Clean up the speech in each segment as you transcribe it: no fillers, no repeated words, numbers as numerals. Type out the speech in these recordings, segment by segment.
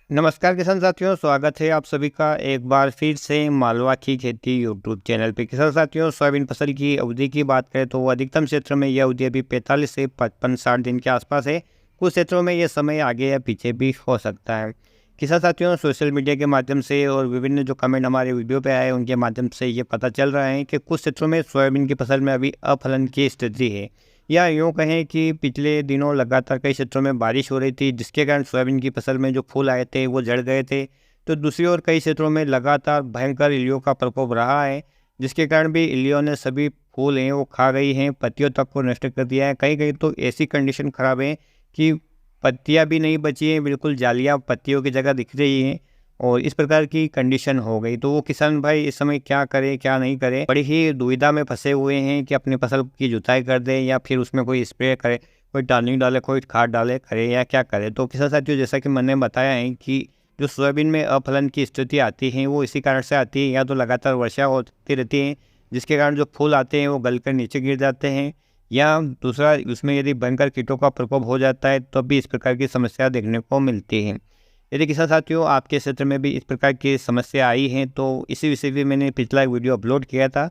नमस्कार किसान साथियों, स्वागत है आप सभी का एक बार फिर से मालवा की खेती यूट्यूब चैनल पे। किसान साथियों, सोयाबीन फसल की अवधि की बात करें तो अधिकतम क्षेत्र में यह अवधि अभी 45 से 55-60 दिन के आसपास है। कुछ क्षेत्रों में यह समय आगे या पीछे भी हो सकता है। किसान साथियों, सोशल मीडिया के माध्यम से और विभिन्न जो कमेंट हमारे वीडियो पे आए उनके माध्यम से ये पता चल रहा है कि कुछ क्षेत्रों में सोयाबीन की फसल में अभी अफलन की स्थिति है, या यूँ कहें कि पिछले दिनों लगातार कई क्षेत्रों में बारिश हो रही थी, जिसके कारण सोयाबीन की फसल में जो फूल आए थे वो झड़ गए थे। तो दूसरी ओर कई क्षेत्रों में लगातार भयंकर इल्लियों का प्रकोप रहा है, जिसके कारण भी इल्लियों ने सभी फूल हैं वो खा गई हैं, पत्तियों तक को नष्ट कर दिया है। कहीं कहीं तो ऐसी कंडीशन खराब है कि पत्तियां भी नहीं बची हैं, बिल्कुल जालियां पत्तियों की जगह दिख रही हैं और इस प्रकार की कंडीशन हो गई। तो वो किसान भाई इस समय क्या करे क्या नहीं करे, बड़ी ही दुविधा में फंसे हुए हैं कि अपनी फसल की जुताई कर दे या फिर उसमें कोई स्प्रे करे, कोई टॉनिक डाले, कोई खाद डाले, करे या क्या करे। तो किसान साथियों, जैसा कि मैंने बताया है कि जो सोयाबीन में अफलन की स्थिति आती है वो इसी कारण से आती है, या तो लगातार वर्षा होती रहती है जिसके कारण जो फूल आते हैं वो गलकर नीचे गिर जाते हैं, या दूसरा उसमें यदि भयंकर कीटों का प्रकोप हो जाता है तो भी इस प्रकार की समस्या देखने को मिलती है। यदि किसान साथियों आपके क्षेत्र में भी इस प्रकार की समस्या आई है तो इसी विषय में मैंने पिछला एक वीडियो अपलोड किया था,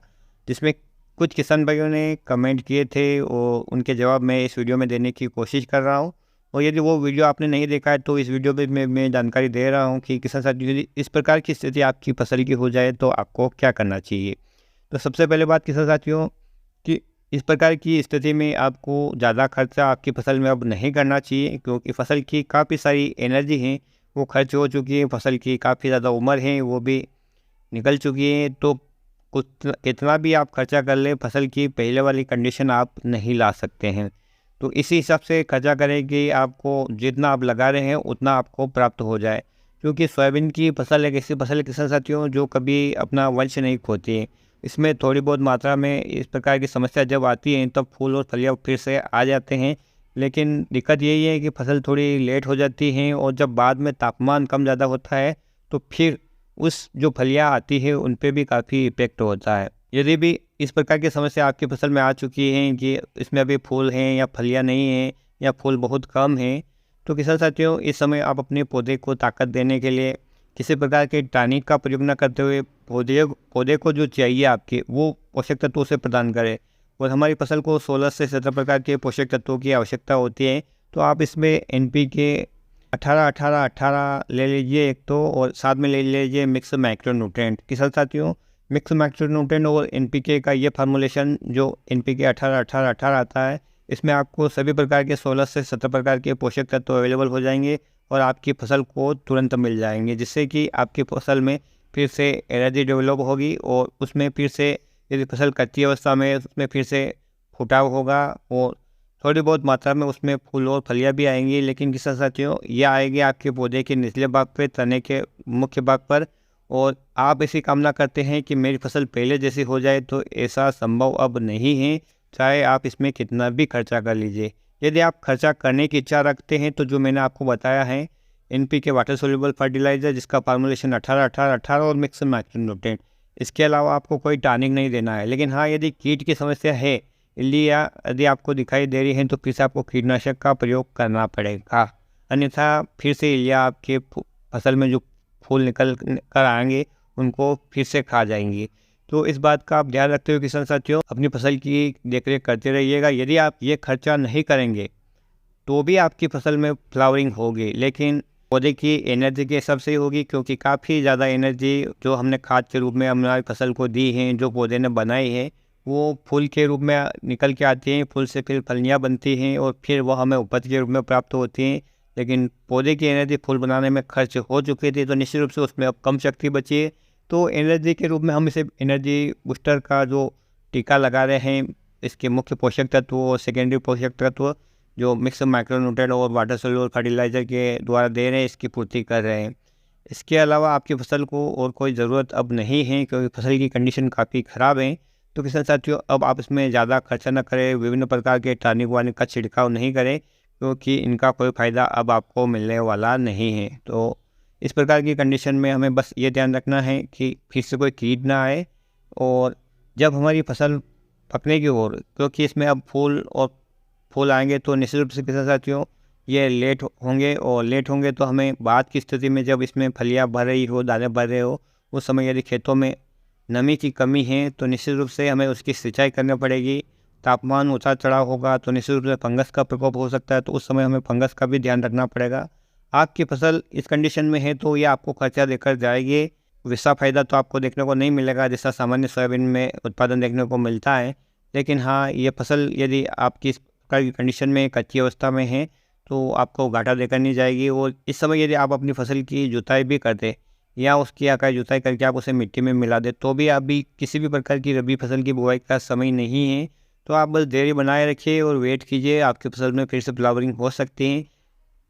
जिसमें कुछ किसान भाइयों ने कमेंट किए थे और उनके जवाब मैं इस वीडियो में देने की कोशिश कर रहा हूं। और यदि वो वीडियो आपने नहीं देखा है तो इस वीडियो पे मैं जानकारी दे रहा हूं कि किसान साथियों यदि इस प्रकार की स्थिति आपकी फसल की हो जाए तो आपको क्या करना चाहिए। तो सबसे पहले बात किसान साथियों कि इस प्रकार की स्थिति में आपको ज़्यादा खर्चा आपकी फसल में अब नहीं करना चाहिए, क्योंकि फसल की काफ़ी सारी एनर्जी है वो खर्च हो चुकी है, फसल की काफ़ी ज़्यादा उम्र है वो भी निकल चुकी है। तो कुछ कितना भी आप खर्चा कर ले, फसल की पहले वाली कंडीशन आप नहीं ला सकते हैं। तो इसी हिसाब से खर्चा करें कि आपको जितना आप लगा रहे हैं उतना आपको प्राप्त हो जाए, क्योंकि सोयाबीन की फसल एक ऐसी फसल है किसान साथियों जो कभी अपना वंश नहीं खोती है। इसमें थोड़ी बहुत मात्रा में इस प्रकार की समस्या जब आती है तब फूल और फलियाँ फिर से आ जाते हैं, लेकिन दिक्कत यही है कि फसल थोड़ी लेट हो जाती है और जब बाद में तापमान कम ज़्यादा होता है तो फिर उस जो फलियाँ आती है उन पे भी काफ़ी इफ़ेक्ट होता है। यदि भी इस प्रकार की समस्या आपकी फसल में आ चुकी है कि इसमें अभी फूल हैं या फलियाँ नहीं हैं या फूल बहुत कम हैं, तो किसान साथियों इस समय आप अपने पौधे को ताकत देने के लिए किसी प्रकार के टॉनिक का प्रयोग न करते हुए पौधे पौधे को जो चाहिए आपके वो पोषक तत्वों से प्रदान करें। और हमारी फसल को 16 से 17 प्रकार के पोषक तत्वों की आवश्यकता होती है, तो आप इसमें NPK 18-18-18 ले लीजिए एक तो, और साथ में ले लीजिए मिक्स माइक्रोन्यूट्रेंट। किसान साथियों, मिक्स माइक्रोन्यूट्रेंट और NPK का ये फार्मूलेशन जो NPK 18-18-18 आता है, इसमें आपको सभी प्रकार के 16 से 17 प्रकार के पोषक तत्व अवेलेबल हो जाएंगे और आपकी फसल को तुरंत मिल जाएंगे, जिससे कि आपकी फसल में फिर से एनर्जी डेवलप होगी और उसमें फिर से यदि फसल कच्ची अवस्था में उसमें फिर से फुटाव होगा और थोड़ी बहुत मात्रा में उसमें फूल और फलियाँ भी आएंगी। लेकिन किसान साथियों ये आएगी आपके पौधे के निचले भाग पे, तने के मुख्य भाग पर, और आप ऐसी कामना करते हैं कि मेरी फसल पहले जैसी हो जाए, तो ऐसा संभव अब नहीं है, चाहे आप इसमें कितना भी खर्चा कर लीजिए। यदि आप खर्चा करने की इच्छा रखते हैं तो जो मैंने आपको बताया है NPK वाटर सोल्यूबल फर्टिलाइजर, जिसका फार्मूलेशन 18-18-18 और मिक्स माइक्रोन्यूट्रेंट, इसके अलावा आपको कोई टॉनिक नहीं देना है। लेकिन हाँ, यदि कीट की समस्या है, इल्ली या यदि आपको दिखाई दे रही है तो फिर से आपको कीटनाशक का प्रयोग करना पड़ेगा, अन्यथा फिर से इल्लियाँ आपके फसल में जो फूल निकल कर आएंगे उनको फिर से खा जाएंगी। तो इस बात का आप ध्यान रखते हुए किसान साथियों अपनी फसल की देखरेख करते रहिएगा। यदि आप ये खर्चा नहीं करेंगे तो भी आपकी फसल में फ्लावरिंग होगी, लेकिन पौधे की एनर्जी के हिसाब से ही होगी, क्योंकि काफ़ी ज़्यादा एनर्जी जो हमने खाद के रूप में हमारी फसल को दी है, जो पौधे ने बनाई है, वो फूल के रूप में निकल के आती हैं, फूल से फिर फलियाँ बनती हैं और फिर वो हमें उपज के रूप में प्राप्त होती हैं। लेकिन पौधे की एनर्जी फूल बनाने में खर्च हो चुकी थी, तो निश्चित रूप से उसमें अब कम शक्ति बची है। तो एनर्जी के रूप में हम इसे एनर्जी बूस्टर का जो टीका लगा रहे हैं, इसके मुख्य पोषक तत्व और सेकेंडरी पोषक तत्व जो मिक्स माइक्रोन्यूट्रेंट और वाटर सोल्यूबल फर्टिलाइज़र के द्वारा दे रहे हैं, इसकी पूर्ति कर रहे हैं। इसके अलावा आपकी फसल को और कोई ज़रूरत अब नहीं है, क्योंकि फसल की कंडीशन काफ़ी ख़राब है। तो किसान साथियों अब आप इसमें ज़्यादा खर्चा न करें, विभिन्न प्रकार के टॉनिक वानिक का छिड़काव नहीं करें, क्योंकि इनका कोई फ़ायदा अब आपको मिलने वाला नहीं है। तो इस प्रकार की कंडीशन में हमें बस ये ध्यान रखना है कि फिर से कोई कीट ना आए, और जब हमारी फसल पकने की ओर, क्योंकि इसमें अब फूल आएंगे, तो निश्चित रूप से किसान साथियों ये लेट होंगे, और लेट होंगे तो हमें बाद की स्थिति में जब इसमें फलियाँ भर रही हो, दाने भर रहे हो, उस समय यदि खेतों में नमी की कमी है तो निश्चित रूप से हमें उसकी सिंचाई करनी पड़ेगी। तापमान उतार चढ़ाव होगा तो निश्चित रूप से फंगस का प्रकोप हो सकता है, तो उस समय हमें फंगस का भी ध्यान रखना पड़ेगा। आपकी फसल इस कंडीशन में है तो ये आपको खर्चा देकर जाएगी। वैसा फ़ायदा तो आपको देखने को नहीं मिलेगा जैसा सामान्य सोयाबीन में उत्पादन देखने को मिलता है। लेकिन हाँ, ये फसल यदि आपकी इस प्रकार की कंडीशन में कच्ची अवस्था में है तो आपको घाटा देकर नहीं जाएगी। और इस समय यदि आप अपनी फसल की जुताई भी कर दें या उसकी आकार जुताई करके आप उसे मिट्टी में मिला दें, तो भी अभी किसी भी प्रकार की रबी फसल की बुआई का समय नहीं है। तो आप बस धैर्य बनाए रखिए और वेट कीजिए, आपकी फसल में फिर से फ्लावरिंग हो सकती है।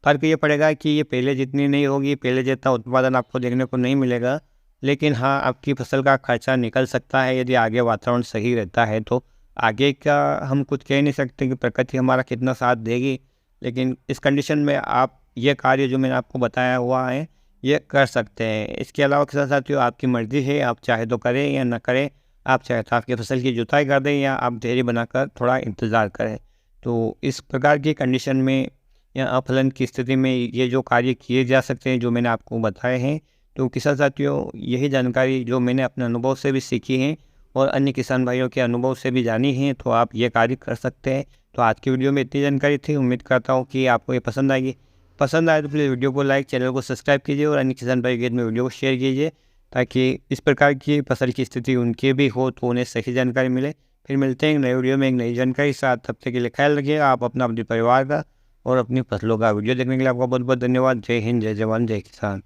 फ़र्क ये पड़ेगा कि ये पहले जितनी नहीं होगी, पहले जितना उत्पादन आपको देखने को नहीं मिलेगा। लेकिन हाँ, आपकी फसल का खर्चा निकल सकता है यदि आगे वातावरण सही रहता है तो। आगे का हम कुछ कह नहीं सकते कि प्रकृति हमारा कितना साथ देगी, लेकिन इस कंडीशन में आप ये कार्य जो मैंने आपको बताया हुआ है, ये कर सकते हैं। इसके अलावा किसान साथियों, आपकी मर्ज़ी है, आप चाहे तो करें या ना करें। आप चाहे तो आपकी फसल की जुताई कर दें या आप धैर्य बनाकर थोड़ा इंतज़ार करें। तो इस प्रकार की कंडीशन में या अफलन की स्थिति में ये जो कार्य किए जा सकते हैं जो मैंने आपको बताए हैं, तो किसान साथियों, यही जानकारी जो मैंने अपने अनुभव से भी सीखी है और अन्य किसान भाइयों के अनुभव से भी जानी है, तो आप ये कार्य कर सकते हैं। तो आज की वीडियो में इतनी जानकारी थी, उम्मीद करता हूँ कि आपको ये पसंद आएगी। पसंद आए तो प्लीज़ वीडियो को लाइक, चैनल को सब्सक्राइब कीजिए और अन्य किसान भाई के में वीडियो को शेयर कीजिए, ताकि इस प्रकार की फसल की स्थिति उनके भी हो तो उन्हें सही जानकारी मिले। फिर मिलते हैं एक नई वीडियो में एक नई जानकारी के साथ। तब तक के लिए ख्याल रखिएगा आप अपना, अपने परिवार का और अपनी फसलों का। वीडियो देखने के लिए आपका बहुत बहुत धन्यवाद। जय हिंद, जय जवान, जय किसान।